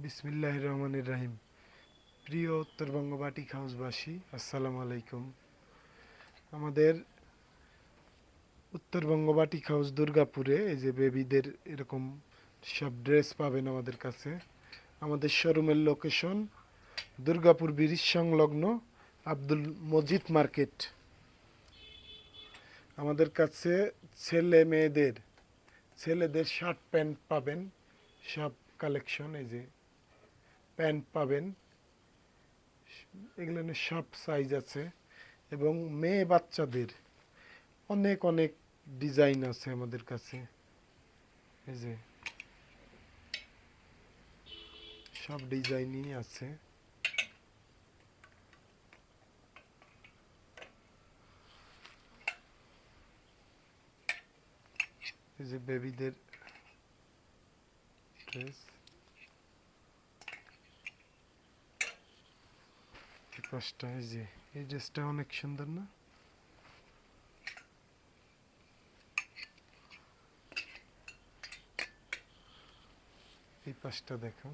বিসমিল্লাহির রহমানির রহিম। প্রিয় উত্তরবঙ্গ বাটিক হাউসবাসী, আসসালামু আলাইকুম। আমাদের উত্তরবঙ্গ বাটিক হাউস দুর্গাপুরে এই যে বেবিদের এরকম সব ড্রেস পাবেন আমাদের কাছে। আমাদের শোরুমের লোকেশন দুর্গাপুর ব্রিজ সংলগ্ন আব্দুল মজিদ মার্কেট। আমাদের কাছে ছেলেদের শার্ট প্যান্ট পাবেন, সব কালেকশন। এই যে প্যান্ট পাবেন, এগুলো সব সাইজ আছে। এবং মেয়ে বাচ্চাদের অনেক অনেক ডিজাইন আছে আমাদের কাছে। এই যে সব ডিজাইনই আছে। এই যে বেবিদের ড্রেস, এই পাশটা, এই যে এই ড্রেসটা অনেক সুন্দর না? এই পাশটা দেখো।